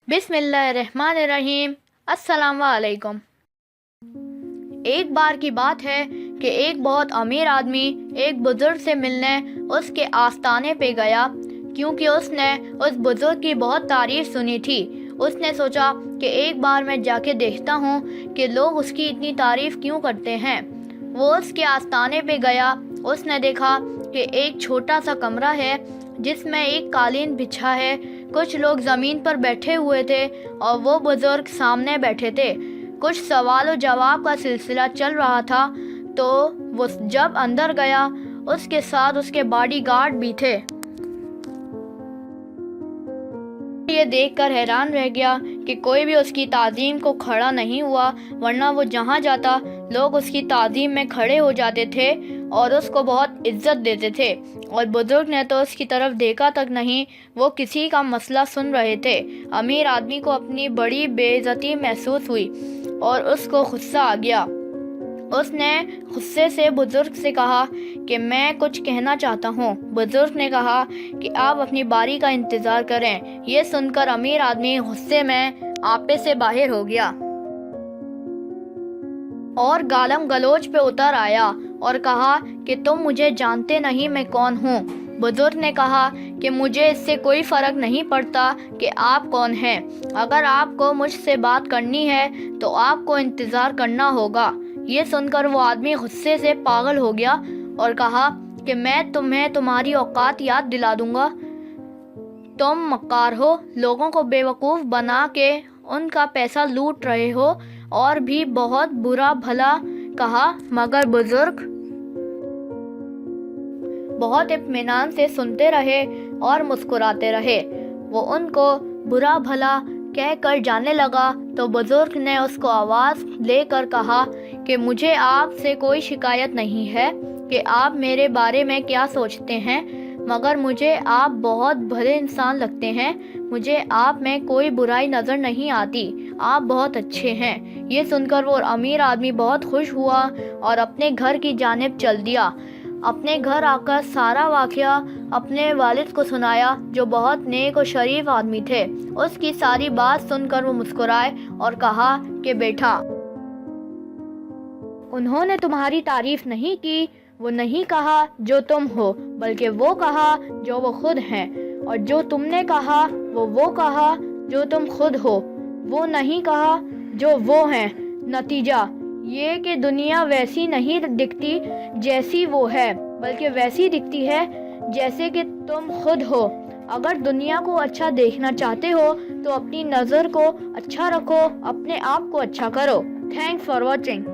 बिस्मिल्लाहिर्रहमानिर्रहीम। अस्सलाम वालेकुम। एक बार की बात है कि एक बहुत अमीर आदमी एक बुज़ुर्ग से मिलने उसके आस्ताने पे गया, क्योंकि उसने उस बुज़ुर्ग की बहुत तारीफ़ सुनी थी। उसने सोचा कि एक बार मैं जाके देखता हूँ कि लोग उसकी इतनी तारीफ़ क्यों करते हैं। वो उसके आस्ताने पे गया। उसने देखा कि एक छोटा सा कमरा है जिसमें एक कालीन बिछा है। कुछ लोग ज़मीन पर बैठे हुए थे और वो बुज़ुर्ग सामने बैठे थे। कुछ सवाल और जवाब का सिलसिला चल रहा था। तो वो जब अंदर गया, उसके साथ उसके बॉडीगार्ड भी थे। ये देखकर हैरान रह गया कि कोई भी उसकी ताज़ीम को खड़ा नहीं हुआ, वरना वो जहाँ जाता लोग उसकी ताज़ीम में खड़े हो जाते थे और उसको बहुत इज्जत देते थे। और बुजुर्ग ने तो उसकी तरफ देखा तक नहीं, वो किसी का मसला सुन रहे थे। अमीर आदमी को अपनी बड़ी बेइज्जती महसूस हुई और उसको गुस्सा आ गया। उसने गुस्से से बुजुर्ग से कहा कि मैं कुछ कहना चाहता हूँ। बुजुर्ग ने कहा कि आप अपनी बारी का इंतज़ार करें। ये सुनकर अमीर आदमी गुस्से में आपे से बाहर हो गया और गालम गलोच पे उतर आया और कहा कि तुम मुझे जानते नहीं, मैं कौन हूँ। बुजुर्ग ने कहा कि मुझे इससे कोई फ़र्क नहीं पड़ता कि आप कौन हैं। अगर आपको मुझसे बात करनी है तो आपको इंतज़ार करना होगा। ये सुनकर वो आदमी गुस्से से पागल हो गया और कहा कि मैं तुम्हें तुम्हारी औकात याद दिला दूंगा। तुम मक्कार हो, लोगों को बेवकूफ़ बना के उनका पैसा लूट रहे हो। और भी बहुत बुरा भला कहा, मगर बुजुर्ग बहुत इत्मीनान से सुनते रहे और मुस्कुराते रहे। वो उनको बुरा भला कह कर जाने लगा तो बुजुर्ग ने उसको आवाज़ लेकर कहा कि मुझे आपसे कोई शिकायत नहीं है कि आप मेरे बारे में क्या सोचते हैं, मगर मुझे आप बहुत भले इंसान लगते हैं। मुझे आप में कोई बुराई नज़र नहीं आती, आप बहुत अच्छे हैं। ये सुनकर वो अमीर आदमी बहुत खुश हुआ और अपने घर की जानिब चल दिया। अपने घर आकर सारा वाक़या अपने वालिद को सुनाया, जो बहुत नेक और शरीफ आदमी थे। उसकी सारी बात सुनकर वो मुस्कुराए और कहा कि बेटा, उन्होंने तुम्हारी तारीफ़ नहीं की। वो नहीं कहा जो तुम हो, बल्कि वो कहा जो वो खुद हैं। और जो तुमने कहा वो कहा जो तुम खुद हो। वो नहीं कहा जो वो हैं। नतीजा ये कि दुनिया वैसी नहीं दिखती जैसी वो है, बल्कि वैसी दिखती है जैसे कि तुम खुद हो। अगर दुनिया को अच्छा देखना चाहते हो तो अपनी नज़र को अच्छा रखो, अपने आप को अच्छा करो। Thanks for watching.